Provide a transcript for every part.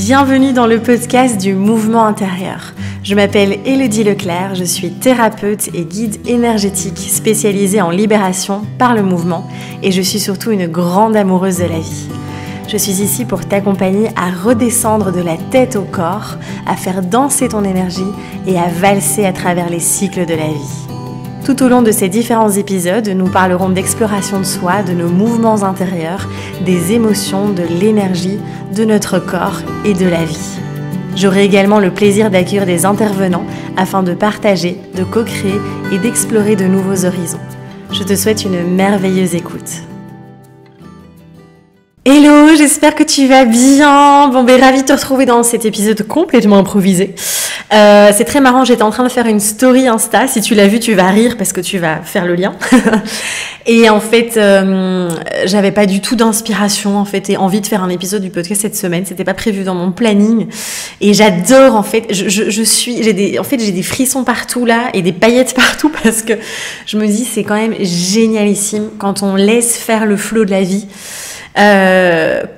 Bienvenue dans le podcast du mouvement intérieur. Je m'appelle Élodie Leclerc, je suis thérapeute et guide énergétique spécialisée en libération par le mouvement et je suis surtout une grande amoureuse de la vie. Je suis ici pour t'accompagner à redescendre de la tête au corps, à faire danser ton énergie et à valser à travers les cycles de la vie. Tout au long de ces différents épisodes, nous parlerons d'exploration de soi, de nos mouvements intérieurs, des émotions, de l'énergie, de notre corps et de la vie. J'aurai également le plaisir d'accueillir des intervenants afin de partager, de co-créer et d'explorer de nouveaux horizons. Je te souhaite une merveilleuse écoute. Hello, j'espère que tu vas bien. Ravie de te retrouver dans cet épisode complètement improvisé. C'est très marrant, j'étais en train de faire une story Insta. Si tu l'as vu, tu vas rire parce que tu vas faire le lien. Et en fait, j'avais pas du tout d'inspiration en fait et envie de faire un épisode du podcast cette semaine. C'était pas prévu dans mon planning. Et j'adore en fait. J'ai des frissons partout là et des paillettes partout parce que je me dis c'est quand même génialissime quand on laisse faire le flow de la vie.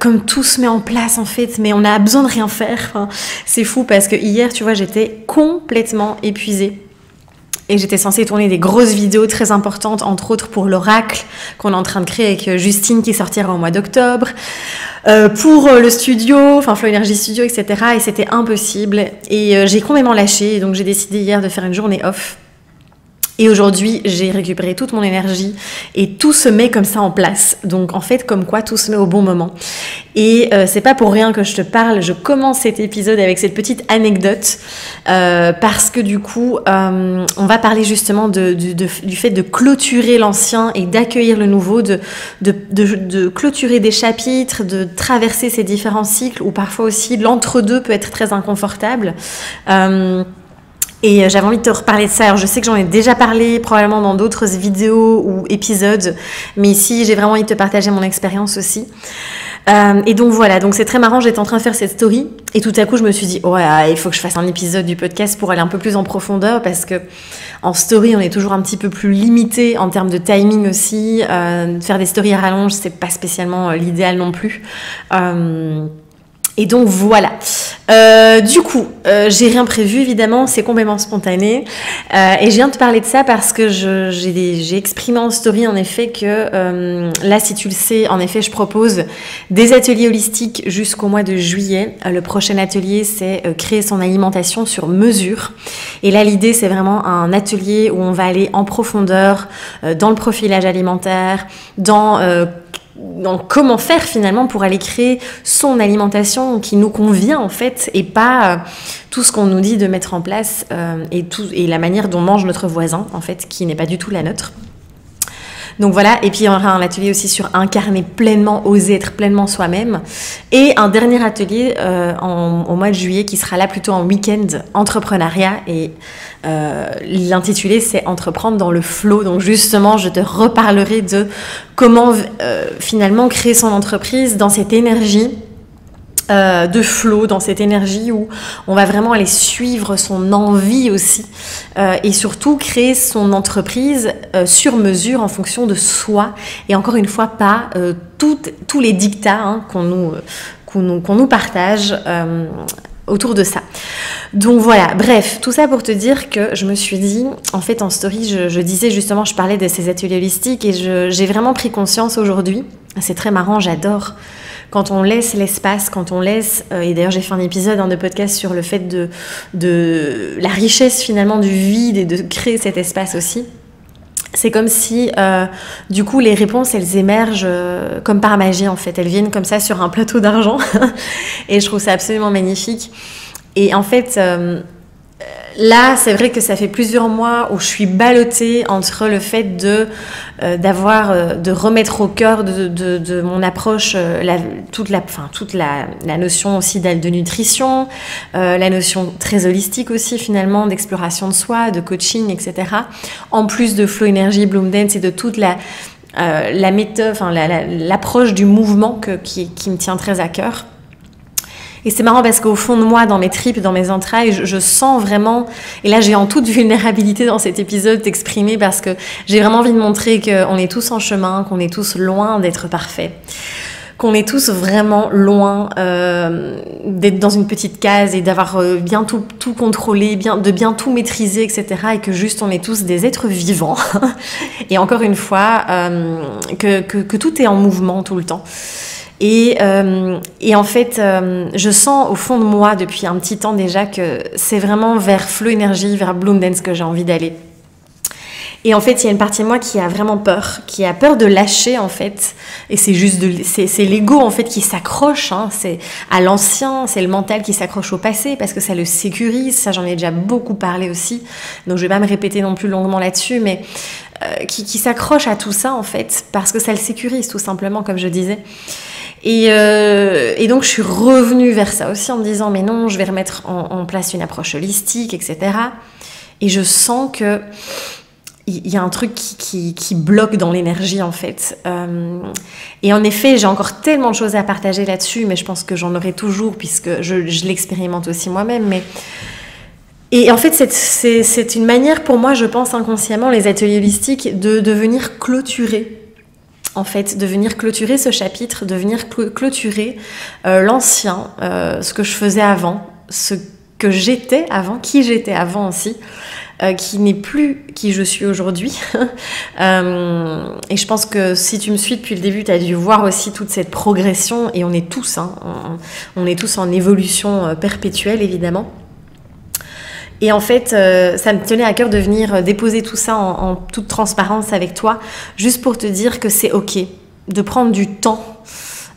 Comme tout se met en place en fait, mais on a besoin de rien faire. Enfin, c'est fou parce que hier, tu vois, j'étais complètement épuisée. Et j'étais censée tourner des grosses vidéos très importantes, entre autres pour l'Oracle qu'on est en train de créer avec Justine qui sortira au mois d'octobre, pour le studio, enfin Flow Energy Studio, etc. Et c'était impossible. Et j'ai complètement lâché, donc j'ai décidé hier de faire une journée off. Et aujourd'hui, j'ai récupéré toute mon énergie et tout se met comme ça en place. Donc en fait, comme quoi, tout se met au bon moment. Et c'est pas pour rien que je te parle. Je commence cet épisode avec cette petite anecdote parce que du coup, on va parler justement du fait de clôturer l'ancien et d'accueillir le nouveau, de clôturer des chapitres, de traverser ces différents cycles où parfois aussi l'entre-deux peut être très inconfortable. Et j'avais envie de te reparler de ça. Alors je sais que j'en ai déjà parlé probablement dans d'autres vidéos ou épisodes, mais ici j'ai vraiment envie de te partager mon expérience aussi. Et donc voilà, donc c'est très marrant, j'étais en train de faire cette story et tout à coup je me suis dit il faut que je fasse un épisode du podcast pour aller un peu plus en profondeur parce que en story on est toujours un petit peu plus limité en termes de timing aussi. Faire des stories à rallonge c'est pas spécialement l'idéal non plus. Et donc voilà. Du coup, j'ai rien prévu évidemment, c'est complètement spontané. Et je viens de te parler de ça parce que j'ai exprimé en story en effet que là, si tu le sais, en effet, je propose des ateliers holistiques jusqu'au mois de juillet. Le prochain atelier, c'est créer son alimentation sur mesure. Et là, l'idée, c'est vraiment un atelier où on va aller en profondeur dans le profilage alimentaire, dans comment faire finalement pour aller créer son alimentation qui nous convient en fait et pas tout ce qu'on nous dit de mettre en place et la manière dont mange notre voisin en fait qui n'est pas du tout la nôtre. Donc voilà, et puis il y aura un atelier aussi sur incarner pleinement, oser être pleinement soi-même. Et un dernier atelier au mois de juillet qui sera là plutôt en week-end entrepreneuriat. Et l'intitulé c'est Entreprendre dans le flow. Donc justement, je te reparlerai de comment finalement créer son entreprise dans cette énergie de flow, dans cette énergie où on va vraiment aller suivre son envie aussi et surtout créer son entreprise sur mesure en fonction de soi et encore une fois pas tous les dictats qu'on nous partage autour de ça. Donc voilà, bref, tout ça pour te dire que je me suis dit, en fait en story, je disais justement, je parlais de ces ateliers holistiques et j'ai vraiment pris conscience aujourd'hui, c'est très marrant, j'adore quand on laisse l'espace, quand on laisse, et d'ailleurs j'ai fait un épisode de podcast sur le fait de la richesse finalement du vide et de créer cet espace aussi. C'est comme si, du coup, les réponses, elles émergent comme par magie, en fait. Elles viennent comme ça sur un plateau d'argent. Et je trouve ça absolument magnifique. Et en fait, là, c'est vrai que ça fait plusieurs mois où je suis ballottée entre le fait de remettre au cœur de mon approche toute la notion aussi de nutrition, la notion très holistique aussi finalement d'exploration de soi, de coaching, etc. En plus de Flow Energy, Bloom Dance et de toute la méthode, l'approche du mouvement qui me tient très à cœur. Et c'est marrant parce qu'au fond de moi, dans mes tripes, dans mes entrailles, je sens vraiment, et là j'ai en toute vulnérabilité dans cet épisode d'exprimer parce que j'ai vraiment envie de montrer qu'on est tous en chemin, qu'on est tous loin d'être parfaits. qu'on est tous vraiment loin d'être dans une petite case et d'avoir bien tout contrôlé, de bien tout maîtriser, etc. Et que juste on est tous des êtres vivants. Et encore une fois, que tout est en mouvement tout le temps. Et en fait, je sens au fond de moi depuis un petit temps déjà que c'est vraiment vers Flow Energy, vers Bloom Dance que j'ai envie d'aller. Et en fait, il y a une partie de moi qui a vraiment peur, qui a peur de lâcher en fait. Et c'est juste c'est l'ego en fait qui s'accroche, hein. C'est à l'ancien, c'est le mental qui s'accroche au passé parce que ça le sécurise. Ça, j'en ai déjà beaucoup parlé aussi. Donc, je vais pas me répéter non plus longuement là-dessus, mais qui s'accroche à tout ça en fait parce que ça le sécurise tout simplement, comme je disais. Et donc je suis revenue vers ça aussi en me disant mais non, je vais remettre en place une approche holistique, etc. Et je sens que il y a un truc qui bloque dans l'énergie en fait. Et en effet, j'ai encore tellement de choses à partager là-dessus, mais je pense que j'en aurai toujours puisque je l'expérimente aussi moi-même. Et en fait, c'est une manière pour moi, je pense inconsciemment, les ateliers holistiques, de venir clôturer. En fait, de venir clôturer ce chapitre, de venir clôturer l'ancien, ce que je faisais avant, ce que j'étais avant, qui j'étais avant aussi, qui n'est plus qui je suis aujourd'hui. Et je pense que si tu me suis depuis le début, tu as dû voir aussi toute cette progression, et on est tous, hein, on est tous en évolution perpétuelle, évidemment. Et en fait, ça me tenait à cœur de venir déposer tout ça en toute transparence avec toi, juste pour te dire que c'est ok de prendre du temps,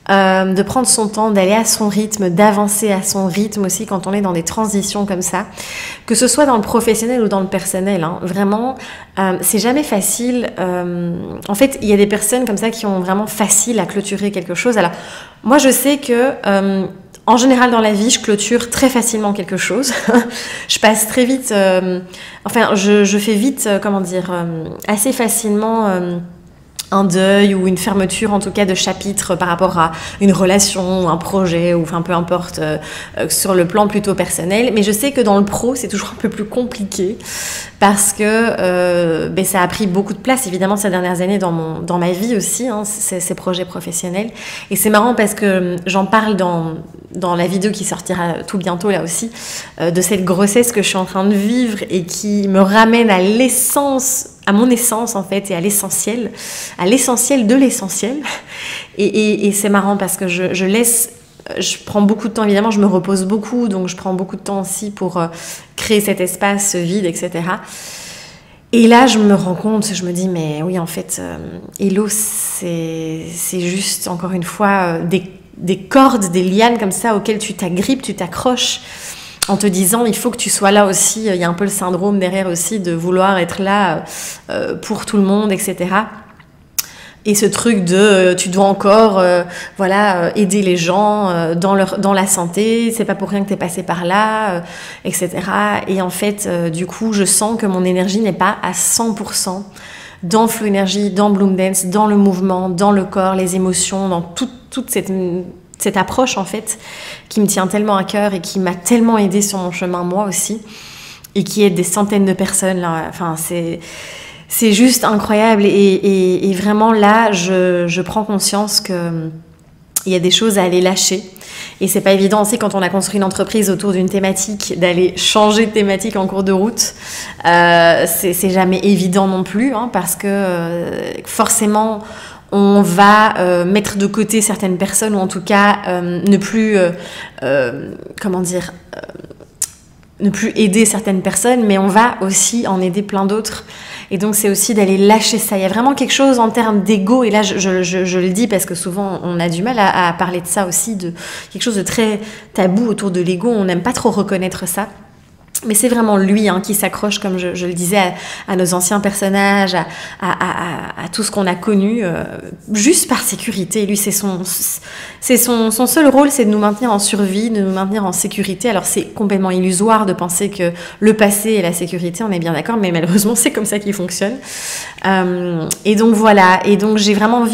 de prendre son temps, d'aller à son rythme, d'avancer à son rythme aussi quand on est dans des transitions comme ça, que ce soit dans le professionnel ou dans le personnel, hein. Vraiment, c'est jamais facile. En fait, il y a des personnes comme ça qui ont vraiment facile à clôturer quelque chose. Alors, moi, je sais que en général, dans la vie, je clôture très facilement quelque chose. Je passe très vite, je fais vite, assez facilement un deuil ou une fermeture, en tout cas, de chapitre par rapport à une relation ou un projet, ou enfin peu importe, sur le plan plutôt personnel. Mais je sais que dans le pro, c'est toujours un peu plus compliqué parce que ça a pris beaucoup de place, évidemment, ces dernières années dans ma vie aussi, hein, ces projets professionnels. Et c'est marrant parce que j'en parle dans la vidéo qui sortira tout bientôt, là aussi, de cette grossesse que je suis en train de vivre et qui me ramène à l'essence, à mon essence en fait, et à l'essentiel de l'essentiel. Et c'est marrant parce que je prends beaucoup de temps, évidemment, je me repose beaucoup, donc je prends beaucoup de temps aussi pour créer cet espace vide, etc. Et là, je me rends compte, je me dis, mais oui, en fait, Hello, c'est juste, encore une fois, des cordes, des lianes comme ça auxquelles tu t'agrippes, tu t'accroches, en te disant il faut que tu sois là aussi. Il y a un peu le syndrome derrière aussi de vouloir être là pour tout le monde, etc. Et ce truc de tu dois encore aider les gens dans la santé, c'est pas pour rien que t'es passé par là, etc. Et en fait, du coup, je sens que mon énergie n'est pas à 100% dans Flow Energy, dans Bloom Dance, dans le mouvement, dans le corps, les émotions, dans toute cette approche en fait qui me tient tellement à cœur et qui m'a tellement aidée sur mon chemin moi aussi, et qui aide des centaines de personnes là. Enfin, c'est juste incroyable, et vraiment là je prends conscience que il y a des choses à aller lâcher, et c'est pas évident aussi quand on a construit une entreprise autour d'une thématique d'aller changer de thématique en cours de route. C'est jamais évident non plus, hein, parce que forcément on va mettre de côté certaines personnes, ou en tout cas ne plus ne plus aider certaines personnes, mais on va aussi en aider plein d'autres. Et donc c'est aussi d'aller lâcher ça. Il y a vraiment quelque chose en termes d'ego, et là je le dis parce que souvent on a du mal à parler de ça aussi, de quelque chose de très tabou autour de l'ego. On n'aime pas trop reconnaître ça. Mais c'est vraiment lui, hein, qui s'accroche, comme je le disais, à nos anciens personnages, à tout ce qu'on a connu, juste par sécurité. Lui, c'est son seul rôle, c'est de nous maintenir en survie, de nous maintenir en sécurité. Alors c'est complètement illusoire de penser que le passé est la sécurité, on est bien d'accord, mais malheureusement c'est comme ça qu'il fonctionne. Et donc voilà, et donc j'ai vraiment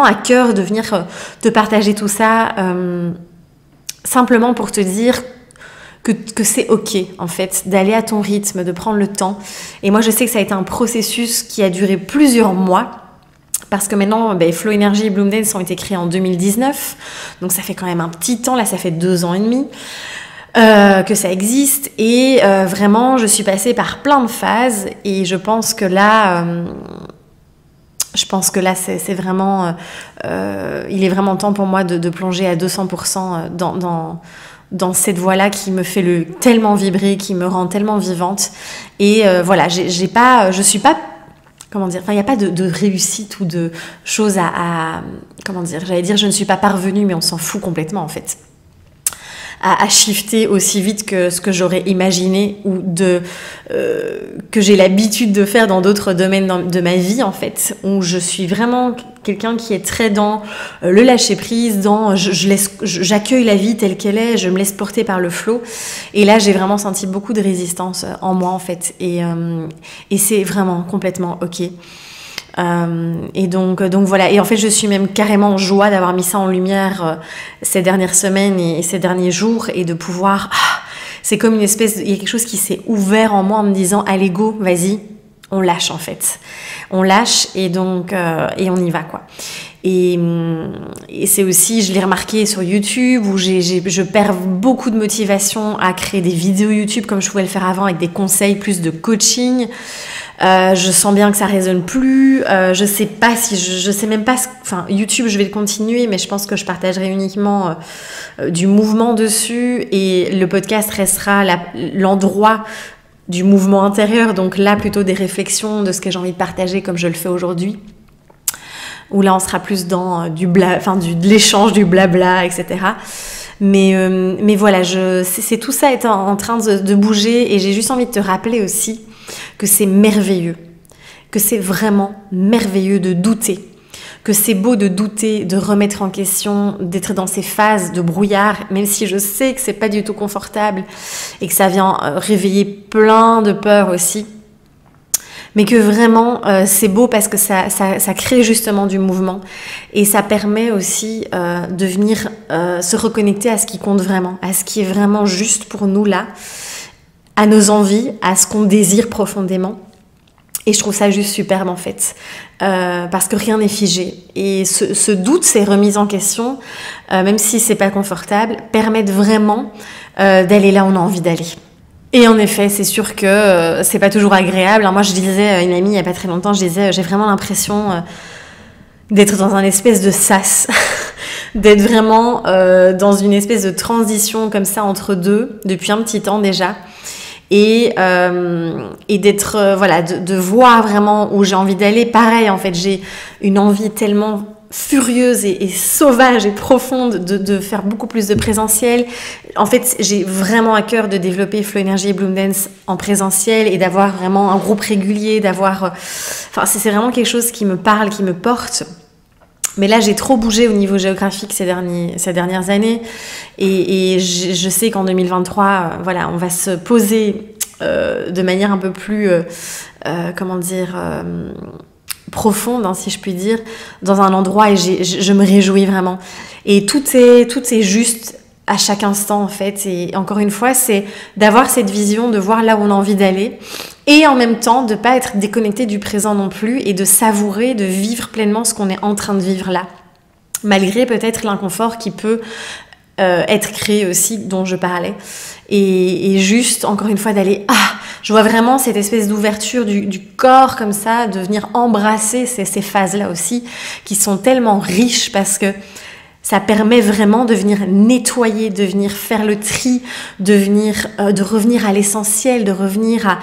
à cœur de venir te partager tout ça, simplement pour te dire que c'est ok en fait d'aller à ton rythme, de prendre le temps. Et moi je sais que ça a été un processus qui a duré plusieurs mois Parce que maintenant, Flow Energy et Bloom Dance ont été créés en 2019. Donc ça fait quand même un petit temps, là ça fait 2 ans et demi que ça existe. Et vraiment, je suis passée par plein de phases. Et je pense que là, c'est vraiment... il est vraiment temps pour moi de plonger à 200% dans cette voie-là qui me fait tellement vibrer, qui me rend tellement vivante. Et voilà, je suis pas... Comment dire, enfin, il n'y a pas de réussite ou de choses comment dire, j'allais dire je ne suis pas parvenue, mais on s'en fout complètement en fait. À shifter aussi vite que ce que j'aurais imaginé ou que j'ai l'habitude de faire dans d'autres domaines de ma vie en fait, où je suis vraiment quelqu'un qui est très dans le lâcher prise, dans j'accueille la vie telle qu'elle est, je me laisse porter par le flow. Et là j'ai vraiment senti beaucoup de résistance en moi en fait, et c'est vraiment complètement ok. Et donc voilà, et en fait je suis même carrément en joie d'avoir mis ça en lumière ces dernières semaines et ces derniers jours, et de pouvoir c'est comme une espèce, il y a quelque chose qui s'est ouvert en moi en me disant allez go, vas-y, on lâche en fait, on lâche, et donc et on y va quoi. Et c'est aussi, je l'ai remarqué sur YouTube, où je perds beaucoup de motivation à créer des vidéos YouTube comme je pouvais le faire avant, avec des conseils plus de coaching. Je sens bien que ça résonne plus. Je sais pas si je sais même pas. Enfin, YouTube, je vais le continuer, mais je pense que je partagerai uniquement du mouvement dessus, et le podcast restera l'endroit du mouvement intérieur. Donc là, plutôt des réflexions de ce que j'ai envie de partager, comme je le fais aujourd'hui. Où là, on sera plus dans de l'échange, du blabla, etc. Mais voilà, c'est tout ça est en train de bouger, et j'ai juste envie de te rappeler aussi que c'est merveilleux, que c'est vraiment merveilleux de douter, que c'est beau de douter, de remettre en question, d'être dans ces phases de brouillard, même si je sais que c'est pas du tout confortable et que ça vient réveiller plein de peurs aussi. Mais que vraiment, c'est beau parce que ça crée justement du mouvement, et ça permet aussi de venir se reconnecter à ce qui compte vraiment, à ce qui est vraiment juste pour nous là, à nos envies, à ce qu'on désire profondément. Et je trouve ça juste superbe en fait, parce que rien n'est figé. Et ce doute, ces remises en question, même si c'est pas confortable, permettent vraiment d'aller là où on a envie d'aller. Et en effet, c'est sûr que c'est pas toujours agréable. Alors moi, je disais à une amie il y a pas très longtemps, je disais j'ai vraiment l'impression d'être dans un espèce de sas, d'être vraiment dans une espèce de transition comme ça entre deux depuis un petit temps déjà. Et d'être de voir vraiment où j'ai envie d'aller. Pareil, en fait, j'ai une envie tellement furieuse et sauvage et profonde de faire beaucoup plus de présentiel. En fait, j'ai vraiment à cœur de développer Flow Energy et Bloom Dance en présentiel, et d'avoir vraiment un groupe régulier, c'est vraiment quelque chose qui me parle, qui me porte. Mais là, j'ai trop bougé au niveau géographique ces dernières années. Et je sais qu'en 2023, on va se poser de manière un peu plus, profonde, hein, si je puis dire, dans un endroit, et je me réjouis vraiment. Et tout est juste à chaque instant, en fait. Et encore une fois, c'est d'avoir cette vision, de voir là où on a envie d'aller, et en même temps, de ne pas être déconnecté du présent non plus, et de savourer, de vivre pleinement ce qu'on est en train de vivre là. Malgré peut-être l'inconfort qui peut être créé aussi, dont je parlais. Et juste, encore une fois, d'aller... je vois vraiment cette espèce d'ouverture du corps comme ça, de venir embrasser ces phases-là aussi, qui sont tellement riches, parce que ça permet vraiment de venir nettoyer, de venir faire le tri, de revenir à l'essentiel, de revenir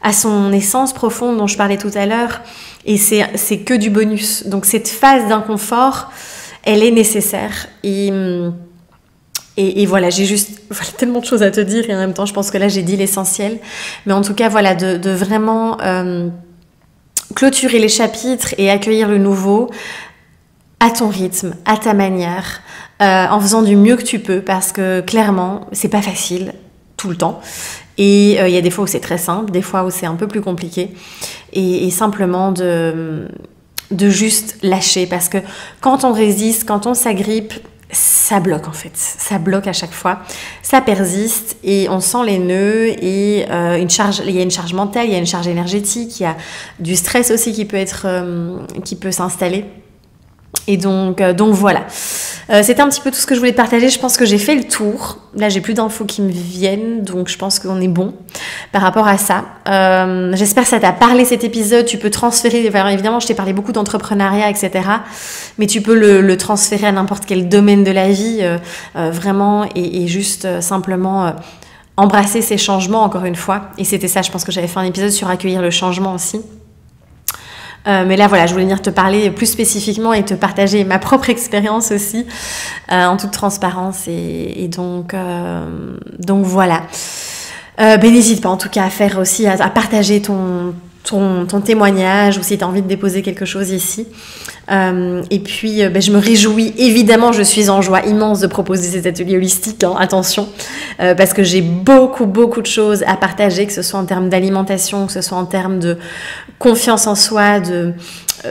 à son essence profonde dont je parlais tout à l'heure. Et c'est que du bonus. Donc cette phase d'inconfort, elle est nécessaire. Et voilà, j'ai juste tellement de choses à te dire, et en même temps, je pense que là, j'ai dit l'essentiel. Mais en tout cas, de vraiment clôturer les chapitres et accueillir le nouveau à ton rythme, à ta manière, en faisant du mieux que tu peux, parce que clairement, c'est pas facile tout le temps. Et il y a des fois où c'est très simple, des fois où c'est un peu plus compliqué. Et simplement de juste lâcher, parce que quand on résiste, quand on s'agrippe, ça bloque en fait, ça bloque à chaque fois, ça persiste et on sent les nœuds et il y a une charge mentale, il y a une charge énergétique, il y a du stress aussi qui peut s'installer. Et donc voilà. C'était un petit peu tout ce que je voulais te partager. Je pense que j'ai fait le tour. Là, j'ai plus d'infos qui me viennent, donc je pense qu'on est bon par rapport à ça. J'espère que ça t'a parlé cet épisode. Tu peux transférer, enfin, évidemment, je t'ai parlé beaucoup d'entrepreneuriat, etc. Mais tu peux le transférer à n'importe quel domaine de la vie, vraiment, et juste simplement embrasser ces changements, encore une fois. Et c'était ça, je pense que j'avais fait un épisode sur accueillir le changement aussi. Mais là, voilà, je voulais venir te parler plus spécifiquement et te partager ma propre expérience aussi, en toute transparence. Et donc voilà. N'hésite pas en tout cas à faire aussi, à partager ton témoignage ou si tu as envie de déposer quelque chose ici. Et puis, je me réjouis, évidemment, je suis en joie immense de proposer cet atelier holistique, hein, attention, parce que j'ai beaucoup de choses à partager, que ce soit en termes d'alimentation, que ce soit en termes de confiance en soi,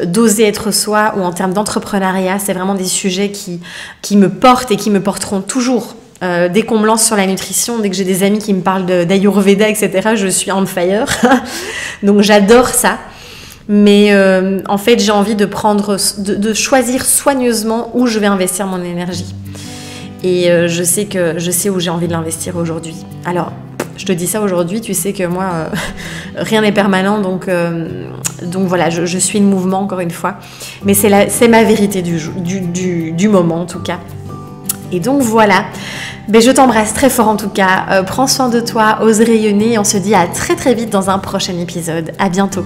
d'oser être soi, ou en termes d'entrepreneuriat. C'est vraiment des sujets qui me portent et qui me porteront toujours. Dès qu'on me lance sur la nutrition, dès que j'ai des amis qui me parlent d'Ayurveda, etc., je suis on fire. Donc j'adore ça. Mais en fait, j'ai envie de choisir soigneusement où je vais investir mon énergie. Et je sais où j'ai envie de l'investir aujourd'hui. Alors, je te dis ça aujourd'hui, tu sais que moi, rien n'est permanent, donc voilà, je suis le mouvement, encore une fois. Mais c'est ma vérité du moment, en tout cas. Et donc voilà, je t'embrasse très fort en tout cas. Prends soin de toi, ose rayonner, et on se dit à très très vite dans un prochain épisode. À bientôt.